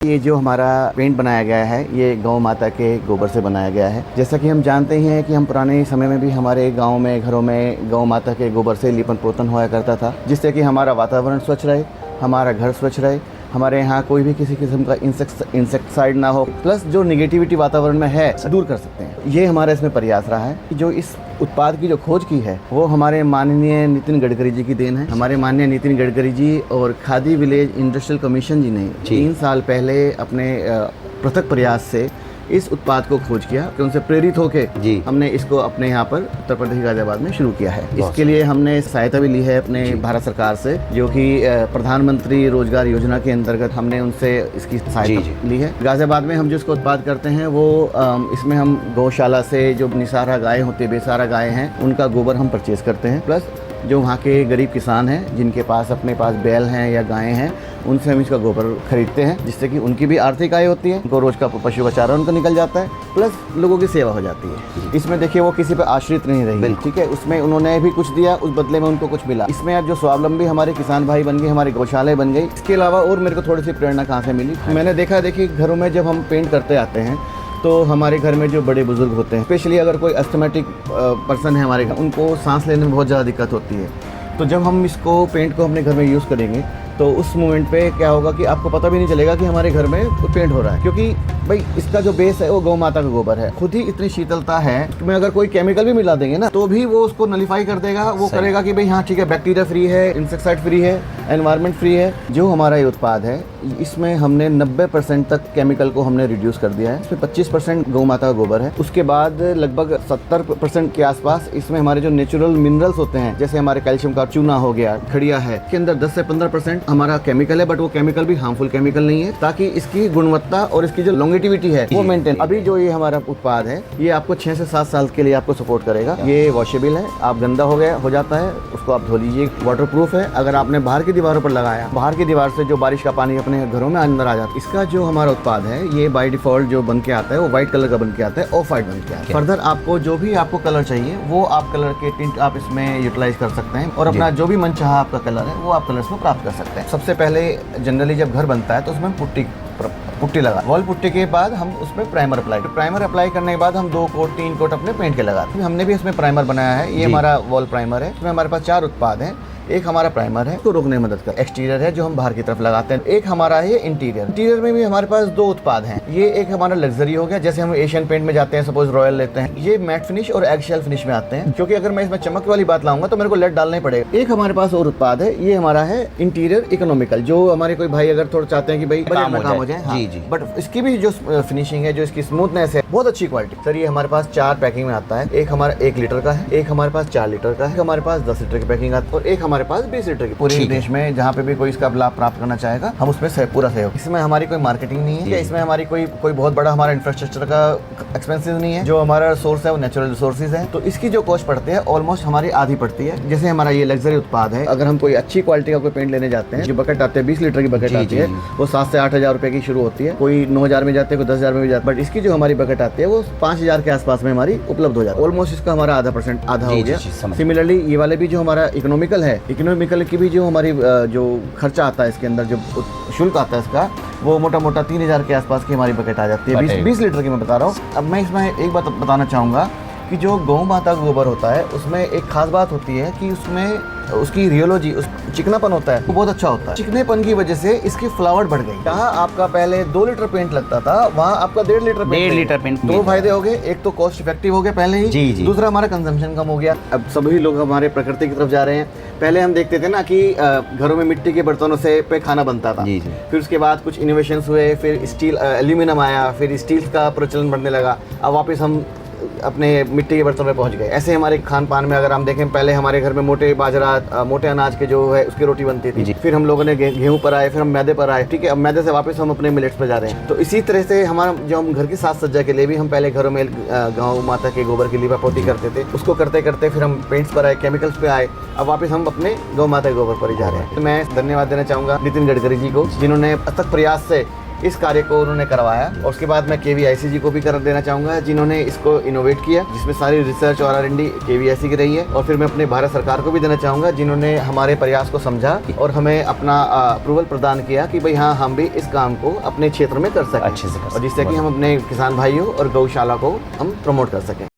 ये जो हमारा पेंट बनाया गया है ये गौ माता के गोबर से बनाया गया है। जैसा कि हम जानते ही हैं कि हम पुराने समय में भी हमारे गांव में घरों में गौ माता के गोबर से लीपन पोतन हुआ करता था, जिससे कि हमारा वातावरण स्वच्छ रहे, हमारा घर स्वच्छ रहे, हमारे यहाँ कोई भी किसी किस्म का इंसेक्टिसाइड ना हो, प्लस जो निगेटिविटी वातावरण में है दूर कर सकते हैं। ये हमारा इसमें प्रयास रहा है। जो इस उत्पाद की जो खोज की है वो हमारे माननीय नितिन गडकरी जी की देन है। हमारे माननीय नितिन गडकरी जी और खादी विलेज इंडस्ट्रियल कमीशन जी ने 3 साल पहले अपने पृथक प्रयास से इस उत्पाद को खोज किया कि उनसे प्रेरित होकर हमने इसको अपने यहाँ पर उत्तर प्रदेश गाजियाबाद में शुरू किया है। इसके लिए हमने सहायता भी ली है अपने भारत सरकार से, जो कि प्रधानमंत्री रोजगार योजना के अंतर्गत हमने उनसे इसकी सहायता ली है। गाजियाबाद में हम जिसको उत्पाद करते हैं वो इसमें हम गौशाला से जो निसारा गाय होती है, बेसारा गाय हैं, उनका गोबर हम परचेज करते हैं। प्लस जो वहाँ के गरीब किसान हैं जिनके पास अपने पास बैल हैं या गायें हैं, उनसे हम इसका गोबर खरीदते हैं, जिससे कि उनकी भी आर्थिक आय होती है, उनको रोज का पशु का चारा उनका निकल जाता है, प्लस लोगों की सेवा हो जाती है। इसमें देखिए वो किसी पर आश्रित नहीं रही, ठीक है, उसमें उन्होंने भी कुछ दिया, उस बदले में उनको कुछ मिला। इसमें अब जो स्वावलंबी हमारे किसान भाई बन गए, हमारी गौशालाएं बन गई। इसके अलावा और मेरे को थोड़ी सी प्रेरणा कहाँ से मिली, मैंने देखा, देखिए घरों में जब हम पेंट करते आते हैं तो हमारे घर में जो बड़े बुजुर्ग होते हैं, स्पेशली अगर कोई एस्थमेटिक पर्सन है हमारे घर, उनको सांस लेने में बहुत ज़्यादा दिक्कत होती है। तो जब हम इसको पेंट को अपने घर में यूज़ करेंगे तो उस मोमेंट पे क्या होगा कि आपको पता भी नहीं चलेगा कि हमारे घर में पेंट हो रहा है, क्योंकि भाई इसका जो बेस है वो गौ माता का गोबर है। खुद ही इतनी शीतलता है कि मैं अगर कोई केमिकल भी मिला देंगे ना तो भी वो उसको नलीफाई कर देगा, वो करेगा कि भाई हाँ ठीक है, बैक्टीरिया फ्री है, इंसेक्टिसाइड फ्री है, एनवायरनमेंट फ्री है। जो हमारा ये उत्पाद है इसमें हमने 90% तक केमिकल को हमने रिड्यूस कर दिया है। इसमें 25% गौ माता का गोबर है, उसके बाद लगभग 70% के आसपास इसमें हमारे जो नेचुरल मिनरल्स होते हैं, जैसे हमारे कैल्शियम का चूना हो गया, खड़िया है, इसके अंदर 10 से 15% हमारा केमिकल है, बट वो केमिकल भी हार्मफुल केमिकल नहीं है, ताकि इसकी गुणवत्ता और इसकी जो लॉन्गेटिविटी है वो मेंटेन। अभी जो ये हमारा उत्पाद है ये आपको 6 से 7 साल के लिए आपको सपोर्ट करेगा। ये वॉशेबल है, आप गंदा हो जाता है उसको आप धो लीजिए, वाटर प्रूफ है। अगर आपने बाहर की दीवारों पर लगाया, बाहर की दीवार से जो बारिश का पानी अपने घरों में अंदर आ जाता है। इसका जो हमारा उत्पाद है ये बाय डिफॉल्ट जो बन के आता है वो व्हाइट कलर का बन के आता है, ऑफ व्हाइट बन के आता है। फर्दर आपको जो भी आपको कलर चाहिए वो आप कलर के टिंट आप इसमें यूटिलाइज कर सकते हैं और अपना जो भी मन चाहा आपका कलर है वो आप कलर्स में प्राप्त कर सकते हैं। सबसे पहले जनरली जब घर बनता है तो उसमें पुट्टी लगा, वॉल पुट्टी के बाद हम उसमें प्राइमर अप्लाई करने के बाद हम 2 कोट 3 कोट अपने पेंट के लगाते हैं। हमने भी इसमें प्राइमर बनाया है, ये हमारा वॉल प्राइमर है। इसमें हमारे पास 4 उत्पाद हैं। एक हमारा प्राइमर है तो रोकने में मदद कर, एक्सटीरियर है जो हम बाहर की तरफ लगाते हैं, एक हमारा है इंटीरियर में भी हमारे पास 2 उत्पाद हैं। ये एक हमारा लग्जरी हो गया, जैसे हम एशियन पेंट में जाते हैं, सपोज रॉयल लेते हैं, ये मैट फिनिश और एग शेल फिनिश में आते हैं, क्योंकि अगर मैं इसमें चमक वाली बात लाऊंगा तो मेरे को लेड डालना ही पड़ेगा। एक हमारे पास और उत्पाद है, ये हमारा है इंटीरियर इकोनॉमिकल, जो हमारे कोई भाई अगर थोड़ा चाहते हैं कि भाई काम हो जाए, बट इसकी भी जो फिनिशिंग है, जो इसकी स्मूथनेस है, बहुत अच्छी क्वालिटी। सर ये हमारे पास 4 पैकिंग में आता है, एक हमारा 1 लीटर का है, एक हमारे पास 4 लीटर का है, हमारे पास 10 लीटर की पैकिंग आती है और एक हमारे पास 20 लीटर की। पूरे देश में जहाँ पे भी कोई इसका लाभ प्राप्त करना चाहेगा हम उसमें पूरा सहयोग। इसमें हमारी कोई मार्केटिंग नहीं है, इसमें हमारी कोई बहुत बड़ा हमारा इंफ्रास्ट्रक्चर का एक्सपेंसेस नहीं है। जो हमारा सोर्स है वो नेचुरल रिसोर्सेज है, तो इसकी जो कॉस्ट पड़ती है ऑलमोस्ट हमारी आधी पड़ती है। जैसे हमारा ये लग्जरी उत्पाद है, अगर हम कोई अच्छी क्वालिटी का कोई पेंट लेने जाते हैं, जो बकेट आते हैं 20 लीटर की बकेट आती है, वो 7 से 8 हज़ार रुपए की शुरू होती है, कोई 9,000 में जाते हैं, कोई 10,000 में भी जाते हैं, बट इसकी जो हमारी बकेट आती है वो 5,000 के आसपास में हमारी उपलब्ध हो जाती है। ऑलमोस्ट इसका हमारा आधा हो गया। सिमिलरली ये वाले भी जो हमारा इकोनॉमिकल की भी जो हमारी जो खर्चा आता है इसके अंदर, जो शुल्क आता है इसका, वो मोटा 3,000 के आसपास की हमारी बकेट आ जाती है, 20 लीटर की मैं बता रहा हूँ। अब मैं इसमें एक बात बताना चाहूँगा कि जो गौ माता का गोबर होता है उसमें एक खास बात होती है कि उसमें उसकी रियोलॉजी, उस चिकनापन होता है वो बहुत अच्छा होता है। चिकनेपन की वजह से इसकी फ्लावर बढ़ गई। जहाँ आपका पहले 2 लीटर पेंट लगता था वहाँ आपका 1.5 लीटर पेंट। 2 फायदे हो गए, एक तो कॉस्ट इफेक्टिव हो गया पहले ही, दूसरा हमारा कंजम्पशन कम हो गया। अब सभी लोग हमारे प्रकृति की तरफ जा रहे हैं। पहले हम देखते थे ना कि घरों में मिट्टी के बर्तनों से पे खाना बनता था, फिर उसके बाद कुछ इनोवेशंस हुए, फिर स्टील एल्यूमिनियम आया, फिर स्टील का प्रचलन बढ़ने लगा, अब वापस हम अपने मिट्टी के बर्तनों में पहुंच गए। ऐसे हमारे खान पान में अगर हम देखें, पहले हमारे घर में मोटे बाजरा, मोटे अनाज के जो है उसकी रोटी बनती थी, फिर हम लोगों ने गेहूं पर आए, फिर हम मैदे पर आए, ठीक है, अब मैदे से वापस हम अपने मिलेट्स पर जा रहे हैं। तो इसी तरह से हमारा जो हम घर की साज सज्जा के लिए भी हम पहले घरों में गौ माता के गोबर की लीपापोती करते थे, उसको करते करते फिर हम पेंट्स पर आए, केमिकल्स पे आए, अब वापस हम अपने गौ माता के गोबर पर ही जा रहे हैं। तो मैं धन्यवाद देना चाहूँगा नितिन गडकरी जी को, जिन्होंने अथक प्रयास से इस कार्य को उन्होंने करवाया। और उसके बाद मैं KVIC जी को भी कर देना चाहूँगा, जिन्होंने इसको इनोवेट किया, जिसमें सारी रिसर्च और R&D KVIC की रही है। और फिर मैं अपने भारत सरकार को भी देना चाहूँगा, जिन्होंने हमारे प्रयास को समझा और हमें अपना अप्रूवल प्रदान किया कि भाई हाँ, हम भी इस काम को अपने क्षेत्र में कर सकें अच्छे से कर और जिससे कि हम अपने किसान भाइयों और गौशाला को हम प्रमोट कर सकें।